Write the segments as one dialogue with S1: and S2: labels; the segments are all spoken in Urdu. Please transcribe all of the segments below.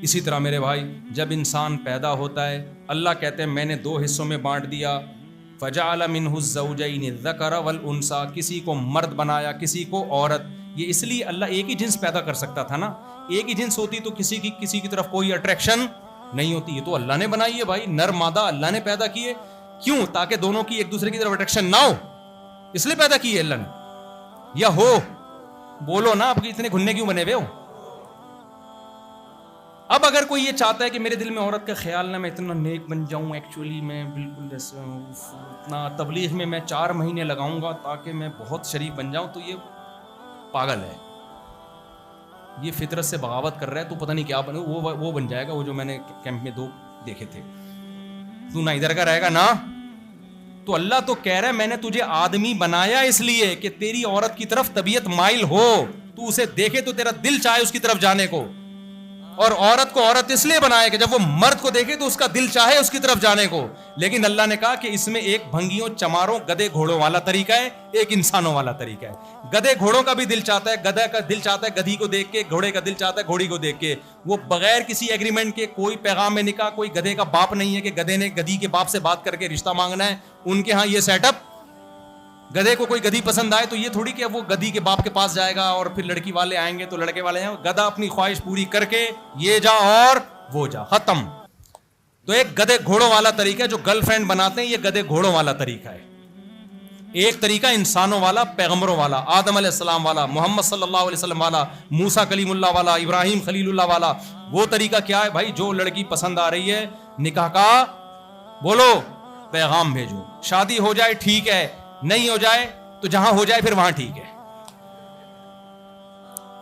S1: اسی طرح میرے بھائی جب انسان پیدا ہوتا ہے اللہ کہتے ہیں میں نے 2 حصوں میں بانٹ دیا، فجعل منہ الزوجین الذکر والانثی، کسی کو مرد بنایا کسی کو عورت. یہ اس لیے اللہ ایک ہی جنس پیدا کر سکتا تھا نا، ایک ہی جنس ہوتی تو کسی کی طرف کوئی اٹریکشن نہیں ہوتی. یہ تو اللہ نے بنائی ہے بھائی، نر مادہ اللہ نے پیدا کیے. کیوں؟ تاکہ دونوں کی ایک دوسرے کی طرف اٹریکشن نہ ہو، اس لیے پیدا کی ہے اللہ نے. یا ہو بولو نا، آپ اتنے گھننے کیوں بنے ہوئے ہو؟ اب اگر کوئی یہ چاہتا ہے کہ میرے دل میں عورت کا خیال نہ، میں اتنا نیک بن جاؤں، ایکچولی میں بالکل جیسے اتنا تبلیغ میں 4 مہینے لگاؤں گا تاکہ میں بہت شریف بن جاؤں، تو یہ پاگل ہے، یہ فطرت سے بغاوت کر رہا ہے. تو پتہ نہیں کیا بنے، وہ بن جائے گا وہ جو میں نے کیمپ میں 2 دیکھے تھے. تو نہ ادھر کا رہے گا نا. تو اللہ تو کہہ رہا ہے میں نے تجھے آدمی بنایا اس لیے کہ تیری عورت کی طرف طبیعت مائل ہو، تو اسے دیکھے تو تیرا دل چاہے اس کی طرف جانے کو. اور عورت کو عورت اس لیے بنایا کہ جب وہ مرد کو دیکھے تو اس کا دل چاہے اس کی طرف جانے کو. لیکن اللہ نے کہا کہ اس میں ایک بھنگیوں چماروں گدے گھوڑوں والا طریقہ ہے، ایک انسانوں والا طریقہ ہے. گدے گھوڑوں کا بھی دل چاہتا ہے، گدھا کا دل چاہتا ہے گدھی کو دیکھ کے، گھوڑے کا دل چاہتا ہے گھوڑی کو دیکھ کے. وہ بغیر کسی ایگریمنٹ کے، کوئی پیغام میں نکاح، کوئی گدھے کا باپ نہیں ہے کہ گدھے نے گدھی کے باپ سے بات کر کے رشتہ مانگنا ہے. ان کے ہاں یہ سیٹ اپ، گدھے کو کوئی گدھی پسند آئے تو یہ تھوڑی کہ وہ گدھی کے باپ کے پاس جائے گا اور پھر لڑکی والے آئیں گے تو لڑکے والے ہیں. گدھا اپنی خواہش پوری کر کے یہ جا اور وہ جا، ختم. تو ایک گدھے گھوڑوں والا طریقہ ہے جو گرل فرینڈ بناتے ہیں، یہ گدھے گھوڑوں والا طریقہ ہے. ایک طریقہ انسانوں والا، پیغمبروں والا، آدم علیہ السلام والا، محمد صلی اللہ علیہ وسلم والا، موسیٰ کلیم اللہ والا، ابراہیم خلیل اللہ والا. وہ طریقہ کیا ہے بھائی؟ جو لڑکی پسند آ رہی ہے، نکاح کا بولو، پیغام بھیجو، شادی ہو جائے ٹھیک ہے، نہیں ہو جائے تو جہاں ہو جائے پھر وہاں ٹھیک ہے.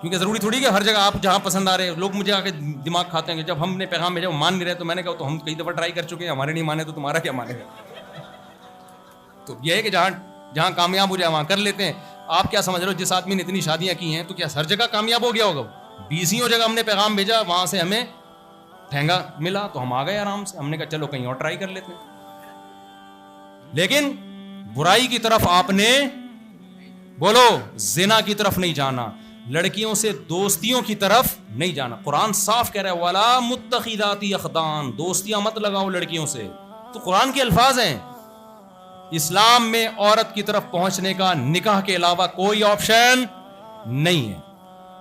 S1: کیونکہ ضروری تھوڑی کہ ہر جگہ آپ جہاں پسند آ رہے ہیں. لوگ مجھے آ کے دماغ کھاتے ہیں کہ جب ہم نے پیغام بھیجا وہ مان نہیں رہے تو میں نے کہا تو ہم کئی دفعہ ٹرائی کر چکے ہیں، ہمارے نہیں مانے تو تمہارا کیا مانے گا. تو یہ ہے کہ جہاں کامیاب ہو جائے وہاں کر لیتے ہیں. آپ کیا سمجھ رہے ہو جس آدمی نے اتنی شادیاں کی ہیں تو کیا ہر جگہ کامیاب ہو گیا ہوگا؟ 20 جگہ ہم نے پیغام بھیجا، وہاں سے ہمیں ٹھینگا ملا تو ہم آ گئے آرام سے. ہم نے کہا چلو کہیں اور ٹرائی کر لیتے ہیں. لیکن برائی کی طرف آپ نے بولو، زنا کی طرف نہیں جانا، لڑکیوں سے دوستیوں کی طرف نہیں جانا. قرآن صاف کہہ رہا ہے وَلَا مُتَّخِذَاتِ أَخْدَانٍ، دوستیاں مت لگاؤ لڑکیوں سے. تو قرآن کے الفاظ ہیں. اسلام میں عورت کی طرف پہنچنے کا نکاح کے علاوہ کوئی آپشن نہیں ہے.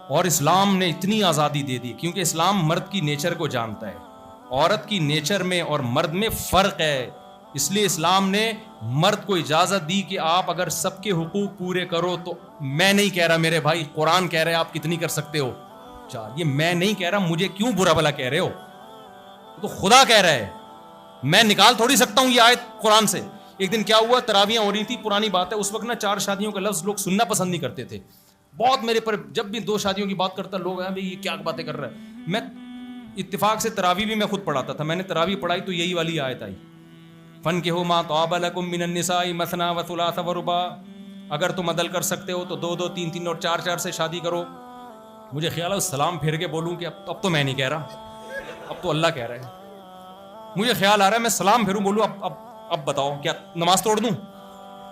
S1: اور اسلام نے اتنی آزادی دے دی کیونکہ اسلام مرد کی نیچر کو جانتا ہے. عورت کی نیچر میں اور مرد میں فرق ہے. اس لیے اسلام نے مرد کو اجازت دی کہ آپ اگر سب کے حقوق پورے کرو تو، میں نہیں کہہ رہا میرے بھائی، قرآن کہہ رہا ہے آپ کتنی کر سکتے ہو 4. یہ میں نہیں کہہ رہا، مجھے کیوں برا بھلا کہہ رہے ہو؟ تو خدا کہہ رہا ہے، میں نکال تھوڑی سکتا ہوں یہ آیت قرآن سے. ایک دن کیا ہوا، تراویحیں ہو رہی تھی، پرانی بات ہے، اس وقت نا 4 شادیوں کا لفظ لوگ سننا پسند نہیں کرتے تھے. بہت میرے پر جب بھی 2 شادیوں کی بات کرتا لوگ ہیں بھائی یہ کیا باتیں کر رہا ہے. میں اتفاق سے تراویح بھی میں خود پڑھاتا تھا. میں نے تراویح پڑھائی تو یہی والی آیت آئی، فَانكِحُوا مَا طَابَ لَكُم مِّنَ النِّسَاءِ مَثْنَىٰ وَثُلَاثَ وَرُبَاعَ، اگر تم عدل کر سکتے ہو تو 2 2 3 3 اور 4 4 سے شادی کرو. مجھے خیال ہے سلام پھیر کے بولوں کہ اب تو میں نہیں کہہ رہا، اب تو اللہ کہہ رہا ہے. مجھے خیال آ رہا ہے میں سلام پھیروں بولوں اب بتاؤ کیا نماز توڑ دوں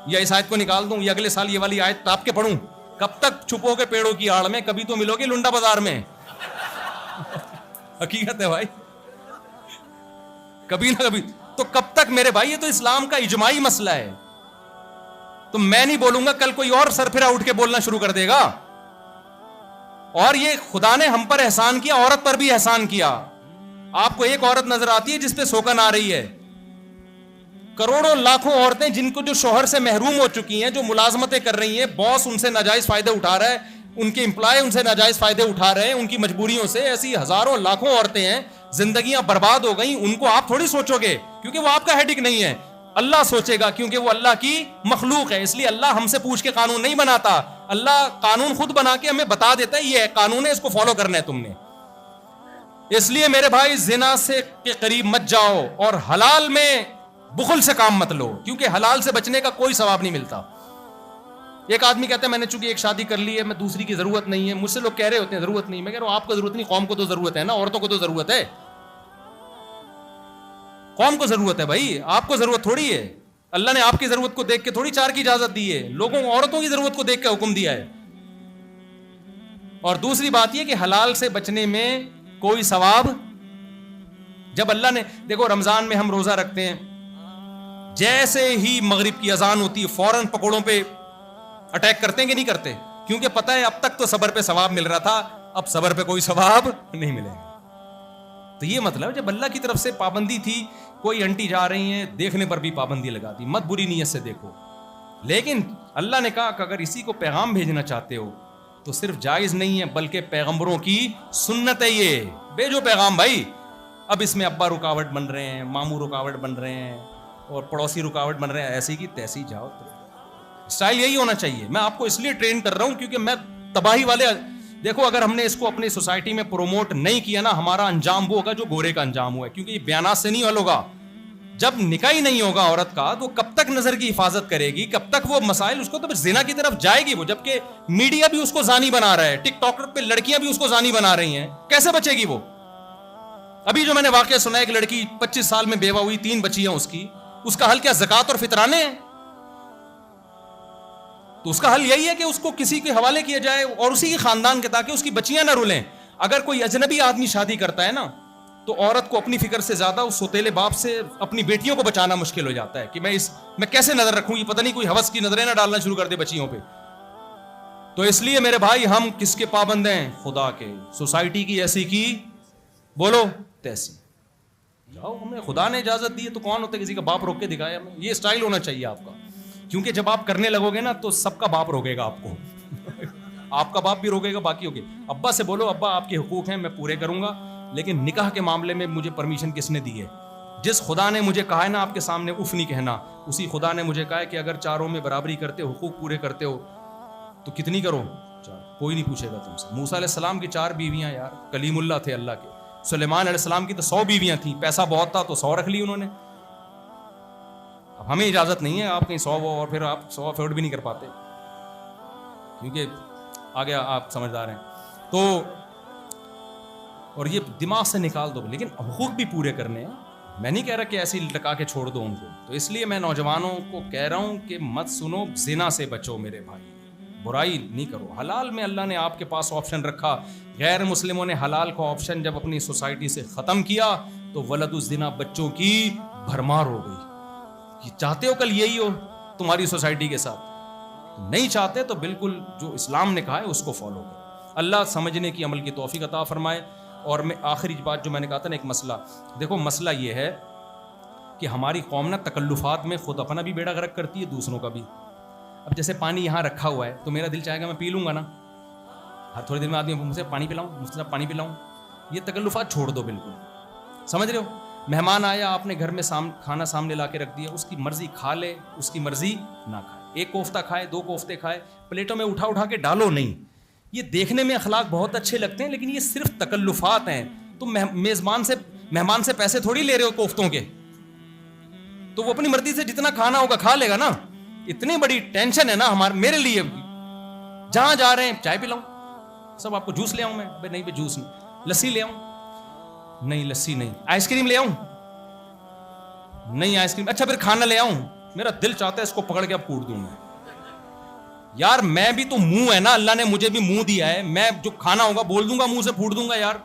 S1: یا اس آیت کو نکال دوں یا اگلے سال یہ والی آیت تاپ کے پڑھوں؟ کب تک چھپو گے پیڑوں کی آڑ میں؟ کبھی تو ملو گے لنڈا بازار میں. حقیقت ہے بھائی، کبھی نہ کبھی. تو کب تک میرے بھائی؟ یہ تو اسلام کا اجماعی مسئلہ ہے. تو میں نہیں بولوں گا، کل کوئی اور سرفرا اٹھ کے بولنا شروع کر دے گا. اور یہ خدا نے ہم پر احسان کیا، عورت پر بھی احسان کیا. آپ کو ایک عورت نظر آتی ہے جس پہ سوکن آ رہی ہے، کروڑوں لاکھوں عورتیں جن کو جو شوہر سے محروم ہو چکی ہیں، جو ملازمتیں کر رہی ہیں، باس ان سے ناجائز فائدے اٹھا رہا ہے، ان کے امپلائی ان سے ناجائز فائدے اٹھا رہے ہیں ان کی مجبوریوں سے. ایسی ہزاروں لاکھوں عورتیں ہیں، زندگیاں برباد ہو گئیں. ان کو آپ تھوڑی سوچو گے کیونکہ وہ آپ کا ہیڈک نہیں ہے، اللہ سوچے گا کیونکہ وہ اللہ کی مخلوق ہے. اس لیے اللہ ہم سے پوچھ کے قانون نہیں بناتا، اللہ قانون خود بنا کے ہمیں بتا دیتا ہے یہ قانون ہے، اس کو فالو کرنا ہے تم نے. اس لیے میرے بھائی زنا سے کے قریب مت جاؤ اور حلال میں بخل سے کام مت لو کیونکہ حلال سے بچنے کا کوئی ثواب نہیں ملتا. ایک آدمی کہتا ہے میں نے چونکہ ایک شادی کر لی ہے، میں دوسری کی ضرورت نہیں ہے. مجھ سے لوگ کہہ رہے ہوتے ہیں ضرورت نہیں. میں کہہ رہا ہوں آپ کو ضرورت نہیں، قوم کو تو ضرورت ہے نا، عورتوں کو تو ضرورت ہے. قوم کو ضرورت ہے بھائی، آپ کو ضرورت تھوڑی ہے. اللہ نے آپ کی ضرورت کو دیکھ کے تھوڑی 4 کی اجازت دی ہے، لوگوں عورتوں کی ضرورت کو دیکھ کے حکم دیا ہے. اور دوسری بات یہ کہ حلال سے بچنے میں کوئی ثواب جب اللہ نے دیکھو رمضان میں ہم روزہ رکھتے ہیں, جیسے ہی مغرب کی اذان ہوتی ہے فوراً پکوڑوں پہ اٹیک کرتے ہیں کہ نہیں کرتے؟ کیونکہ پتہ ہے اب تک تو صبر پہ ثواب مل رہا تھا, اب صبر پہ کوئی ثواب نہیں ملے گا. تو یہ مطلب جب اللہ کی طرف سے پابندی تھی, کوئی انٹی جا رہی ہیں دیکھنے پر بھی پابندی لگا دی, مت بری نیت سے دیکھو. لیکن اللہ نے کہا کہ اگر اسی کو پیغام بھیجنا چاہتے ہو تو صرف جائز نہیں ہے بلکہ پیغمبروں کی سنت ہے, یہ بھیجو پیغام بھائی. اب اس میں ابا رکاوٹ بن رہے ہیں, ماموں رکاوٹ بن رہے ہیں, اور پڑوسی رکاوٹ بن رہے ہیں, ایسی کی تیسی جاؤ. اسٹائل یہی ہونا چاہیے. میں آپ کو اس لیے ٹرین کر رہا ہوں کیونکہ میں تباہی والے, دیکھو اگر ہم نے اس کو اپنی سوسائٹی میں پروموٹ نہیں کیا نا, ہمارا انجام وہ ہوگا جو گورے کا انجام ہوا ہے. کیونکہ یہ بیانات سے نہیں حل ہوگا. جب نکاح ہی نہیں ہوگا عورت کا تو کب تک نظر کی حفاظت کرے گی, کب تک وہ مسائل اس کو, تو زنا کی طرف جائے گی وہ. جبکہ میڈیا بھی اس کو زانی بنا رہا ہے, ٹک ٹاک پہ لڑکیاں بھی اس کو زانی بنا رہی ہیں, کیسے بچے گی وہ؟ ابھی جو میں نے واقعہ سنا ہے, ایک لڑکی 25 سال میں بیوہ ہوئی, 3 بچیاں اس کی, اس کا حل کیا زکوٰۃ اور فطرانے ہیں؟ تو اس کا حل یہی ہے کہ اس کو کسی کے حوالے کیا جائے اور اسی کے خاندان کے, تاکہ اس کی بچیاں نہ رولیں. اگر کوئی اجنبی آدمی شادی کرتا ہے نا تو عورت کو اپنی فکر سے زیادہ اس سوتیلے باپ سے اپنی بیٹیوں کو بچانا مشکل ہو جاتا ہے کہ میں کیسے نظر رکھوں, یہ پتہ نہیں کوئی ہوس کی نظریں نہ ڈالنا شروع کر دے بچیوں پہ. تو اس لیے میرے بھائی ہم کس کے پابند ہیں؟ خدا کے. سوسائٹی کی ایسی کی بولو تیسی جاؤ, ہمیں خدا نے اجازت دی ہے تو کون ہوتا ہے کسی کا باپ روک کے دکھایا ہمیں. یہ اسٹائل ہونا چاہیے آپ کا, کیونکہ جب آپ کرنے لگو گے نا تو سب کا باپ روکے گا آپ کو. آپ کا باپ بھی روکے گا, باقی ہوگے. ابا سے بولو ابا آپ کے حقوق ہیں میں پورے کروں گا, لیکن نکاح کے معاملے میں مجھے پرمیشن کس نے دی ہے؟ جس خدا نے مجھے کہا ہے نا آپ کے سامنے اف نہیں کہنا, اسی خدا نے مجھے کہا ہے کہ اگر چاروں میں برابری کرتے ہو, حقوق پورے کرتے ہو تو کتنی کرو؟ 4. کوئی نہیں پوچھے گا تم سے. موسیٰ علیہ السلام کی 4 بیویاں یار, کلیم اللہ تھے اللہ کے. سلیمان علیہ السلام کی تو 100 بیویاں تھیں, پیسہ بہت تھا تو 100 رکھ لی انہوں نے. اب ہمیں اجازت نہیں ہے آپ کہیں 100 اور پھر آپ 100 افورڈ بھی نہیں کر پاتے, کیونکہ آگے آپ سمجھدار ہیں. تو اور یہ دماغ سے نکال دو, لیکن حقوق بھی پورے کرنے ہیں. میں نہیں کہہ رہا کہ ایسی لٹکا کے چھوڑ دو ان کو. تو اس لیے میں نوجوانوں کو کہہ رہا ہوں کہ مت سنو, زنا سے بچو میرے بھائی, برائی نہیں کرو. حلال میں اللہ نے آپ کے پاس آپشن رکھا, غیر مسلموں نے حلال کو آپشن جب اپنی سوسائٹی سے ختم کیا تو ولد الزنا, بچوں کی بھرمار ہو گئی. یہ چاہتے ہو کل یہی ہو تمہاری سوسائٹی کے ساتھ؟ نہیں چاہتے تو بالکل جو اسلام نے کہا ہے اس کو فالو کرو. اللہ سمجھنے کی, عمل کی توفیق عطا فرمائے. اور میں آخری بات جو میں نے کہا تھا نا, ایک مسئلہ دیکھو, مسئلہ یہ ہے کہ ہماری قوم نا تکلفات میں خود اپنا بھی بیڑا غرق کرتی ہے, دوسروں کا بھی. اب جیسے پانی یہاں رکھا ہوا ہے تو میرا دل چاہے گا میں پی لوں گا نا, ہر تھوڑی دیر میں آدمی مجھ سے پانی پلاؤں, مجھ سے پانی پلاؤں. یہ تکلفات چھوڑ دو بالکل, سمجھ رہے ہو؟ مہمان آیا, آپ نے گھر میں کھانا سامنے لا کے رکھ دیا, اس کی مرضی کھا لے, اس کی مرضی نہ کھائے. 1 کوفتہ کھائے, 2 کوفتے کھائے, پلیٹوں میں اٹھا کے ڈالو نہیں. یہ دیکھنے میں اخلاق بہت اچھے لگتے ہیں لیکن یہ صرف تکلفات ہیں. تم مہمان سے پیسے تھوڑی لے رہے ہو کوفتوں کے, تو وہ اپنی مرضی سے جتنا کھانا ہوگا کھا لے گا نا. اتنی بڑی ٹینشن ہے نا میرے لیے, جہاں جا رہے ہیں چائے پلاؤں, سب آپ کو جوس لے آؤں میں, نہیں بھائی جوس نہیں, لسی لے آؤں, نہیں لسی نہیں, آئس کریم لے آؤں, نہیں آئس کریم, اچھا پھر کھانا لے آؤں, میرا دل چاہتا ہے اس کو پکڑ کے اب کوٹ دوں میں. یار میں بھی تو منہ ہے نا, اللہ نے مجھے بھی منہ دیا ہے, میں جو کھانا ہوگا بول دوں گا, منہ سے پھوٹ دوں گا. یار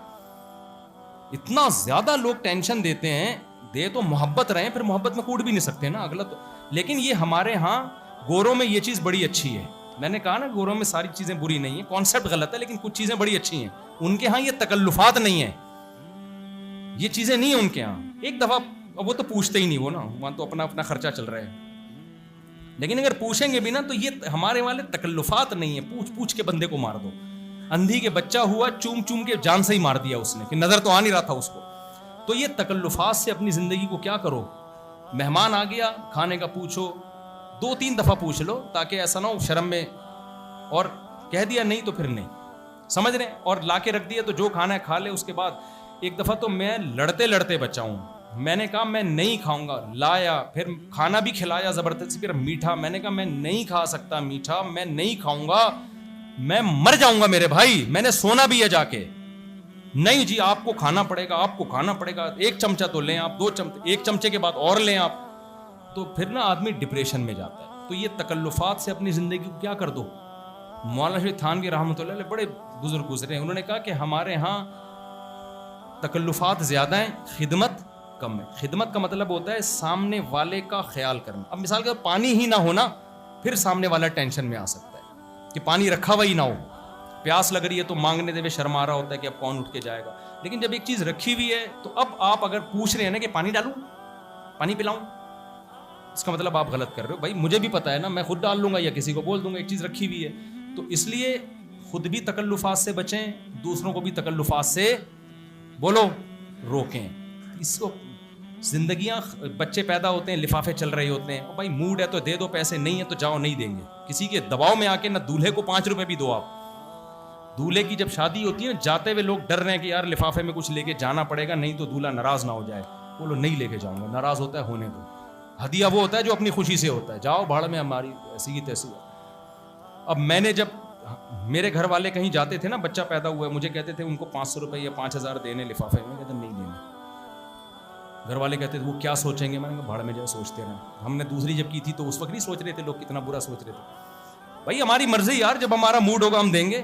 S1: اتنا زیادہ لوگ ٹینشن دیتے ہیں, دے تو محبت رہے, پھر محبت میں کوٹ بھی نہیں سکتے نا اگلا تو. لیکن یہ ہمارے ہاں گوروں میں یہ چیز بڑی اچھی ہے. میں نے کہا نا گوروں میں ساری چیزیں بری نہیں ہیں, کانسیپٹ غلط ہے, لیکن کچھ چیزیں بڑی اچھی ہیں. ان کے ہاں یہ تکلفات نہیں ہیں, یہ چیزیں نہیں ہیں ان کے ہاں. ایک دفعہ وہ تو پوچھتے ہی نہیں, وہ نا وہاں تو اپنا خرچہ چل رہا ہے. لیکن اگر پوچھیں گے بھی نا تو یہ ہمارے والے تکلفات نہیں ہیں. پوچھ کے بندے کو مار دو. اندھی کے بچہ ہوا, چوم کے جان سے ہی مار دیا اس نے, کہ نظر تو آ نہیں رہا تھا اس کو. تو یہ تکلفات سے اپنی زندگی کو کیا کرو. مہمان آ گیا, کھانے کا پوچھو, 2-3 دفعہ پوچھ لو, تاکہ ایسا نہ ہو شرم میں اور کہہ دیا نہیں تو پھر نہیں, سمجھ رہے ہیں, اور لا کے رکھ دیا تو جو کھانا ہے کھا لے. اس کے بعد ایک دفعہ تو میں لڑتے بچاؤں, میں نے کہا میں نہیں کھاؤں گا, لایا, پھر کھانا بھی کھلایا زبردستی, پھر میٹھا, میں نے کہا میں نہیں کھا سکتا میٹھا, میں نہیں کھاؤں گا, میں مر جاؤں گا میرے بھائی, میں نے سونا بھی ہے جا کے. نہیں جی آپ کو کھانا پڑے گا, آپ کو کھانا پڑے گا, 1 چمچہ تو لیں آپ, 2 چمچے, 1 چمچے کے بعد اور لیں آپ. تو پھر نا آدمی ڈپریشن میں جاتا ہے. تو یہ تکلفات سے اپنی زندگی کو کیا کر دو. مولانا شریف تھانوی رحمۃ اللہ علیہ بڑے بزرگ گزرے ہیں, انہوں نے کہا کہ ہمارے ہاں تکلفات زیادہ ہیں، خدمت کم ہے. خدمت کا مطلب ہوتا ہے سامنے والے کا خیال کرنا. اب مثال کے پانی ہی نہ ہونا پھر سامنے والا ٹینشن میں آ سکتا ہے کہ پانی رکھا ہوا ہی نہ ہو. پیاس لگ رہی ہے تو مانگنے دے شرم آ رہا ہوتا ہے کہ اب کون اٹھ کے جائے گا. لیکن جب ایک چیز رکھی ہوئی ہے تو اب آپ اگر پوچھ رہے ہیں نا کہ پانی ڈالوں، پانی پلاؤں، اس کا مطلب آپ غلط کر رہے ہو. بھائی مجھے بھی پتا ہے نا، میں خود ڈال لوں گا یا کسی کو بول دوں گا. ایک چیز رکھی ہوئی ہے تو اس لیے خود بھی تکلفات سے بچیں، دوسروں کو بھی تکلفات سے بولو روکیں. اس کو زندگیاں، بچے پیدا ہوتے ہیں لفافے چل رہے ہوتے ہیں، بھائی موڈ ہے تو دے دو، پیسے نہیں ہے تو جاؤ نہیں دیں گے. کسی کے دباؤ میں آ کے نہ دولہے کو 5 روپے بھی دو. آپ دولہے کی جب شادی ہوتی ہے جاتے ہوئے لوگ ڈر رہے ہیں کہ یار لفافے میں کچھ لے کے جانا پڑے گا نہیں تو دولہا ناراض نہ ہو جائے. بولو نہیں لے کے جاؤں گا. ناراض ہوتا ہے ہونے دو. ہدیہ وہ ہوتا ہے جو اپنی خوشی سے ہوتا ہے. جاؤ بھاڑ میں، ہماری ایسی ہی تیسی. اب میں نے جب میرے گھر والے کہیں جاتے تھے نا، بچہ پیدا ہوا ہے، مجھے کہتے تھے ان کو 500 روپے یا 5000 دینے لفافے میں. کہتے نہیں دینے. گھر والے کہتے تھے وہ کیا سوچیں گے. میں نے کہا بھاڑ میں جائے سوچتے رہے. ہم نے دوسری جب کی تھی تو اس وقت نہیں سوچ رہے تھے لوگ کتنا برا سوچ رہے تھے. بھائی ہماری مرضی یار، جب ہمارا موڈ ہوگا ہم دیں گے.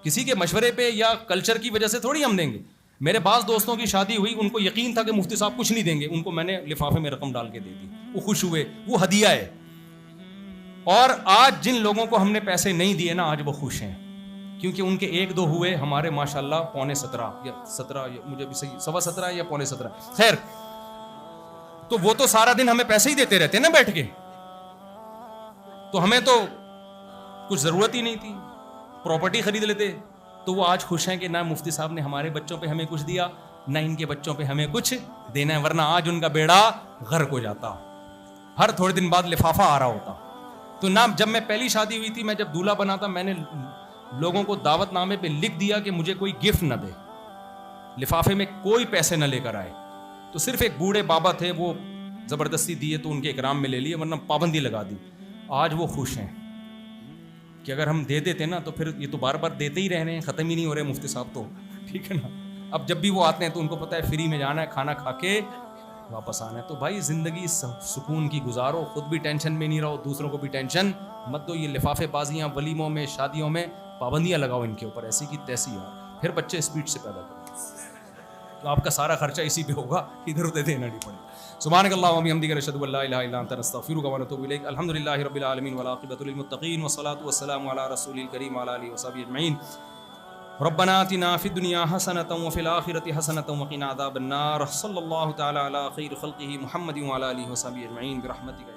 S1: کسی کے مشورے پہ یا کلچر کی وجہ سے تھوڑی ہم دیں گے. میرے بعض دوستوں کی شادی ہوئی، ان کو یقین تھا کہ مفتی صاحب کچھ نہیں دیں گے، ان کو میں نے لفافے میں رقم ڈال کے دے دی. وہ خوش ہوئے، وہ ہدیہ ہے. اور آج جن لوگوں کو ہم نے پیسے نہیں دیے نا، آج وہ خوش ہیں کیونکہ ان کے 1-2 ہوئے. ہمارے ماشاءاللہ 17.5 یا 17، مجھے بھی صحیح 17.25 یا 17.5. خیر، تو وہ تو سارا دن ہمیں پیسے ہی دیتے رہتے نا بیٹھ کے، تو ہمیں تو کچھ ضرورت ہی نہیں تھی، پراپرٹی خرید لیتے. تو وہ آج خوش ہیں کہ نہ مفتی صاحب نے ہمارے بچوں پہ ہمیں کچھ دیا، نہ ان کے بچوں پہ ہمیں کچھ دینا ہے، ورنہ آج ان کا بیڑا غرق ہو جاتا. ہر تھوڑے دن بعد لفافہ آ رہا ہوتا. تو نہ جب میں پہلی شادی ہوئی تھی، میں جب دولہا بنا تھا، میں نے لوگوں کو دعوت نامے پہ لکھ دیا کہ مجھے کوئی گفٹ نہ دے، لفافے میں کوئی پیسے نہ لے کر آئے. تو صرف ایک بوڑھے بابا تھے، وہ زبردستی دیے تو ان کے اکرام میں لے لیے، ورنہ پابندی لگا دی. آج وہ خوش ہیں کہ اگر ہم دے دیتے نا تو پھر یہ تو بار بار دیتے ہی رہنے ہیں، ختم ہی نہیں ہو رہے مفتی صاحب تو، ٹھیک ہے نا. اب جب بھی وہ آتے ہیں تو ان کو پتہ ہے فری میں جانا ہے، کھانا کھا کے واپس آنا ہے. تو بھائی زندگی سکون کی گزارو، خود بھی ٹینشن میں نہیں رہو، دوسروں کو بھی ٹینشن مت دو. یہ لفافے بازیاں ولیموں میں، شادیوں میں پابندیاں لگاؤ ان کے اوپر، ایسی کی تیسی یار. پھر بچے اسپیڈ سے پیدا کرو تو آپ کا سارا خرچہ اسی پہ ہوگا، ادھر ادھر دینا نہیں پڑے. سبحانک اللہم و بحمدک، اشہد ان لا الہ الا انت، نستغفرک و نتوب الیک. الحمدللہ رب العالمین والعاقبۃ للمتقین والصلاۃ والسلام علی رسول الکریم وعلی آلہ وصحبہ اجمعین. ربنا آتنا فی الدنیا حسنۃ وفی الآخرۃ حسنۃ وقنا عذاب النار. صلی اللہ تعالی علی خیر خلقہ محمد وعلی آلہ وصحبہ اجمعین برحمتک.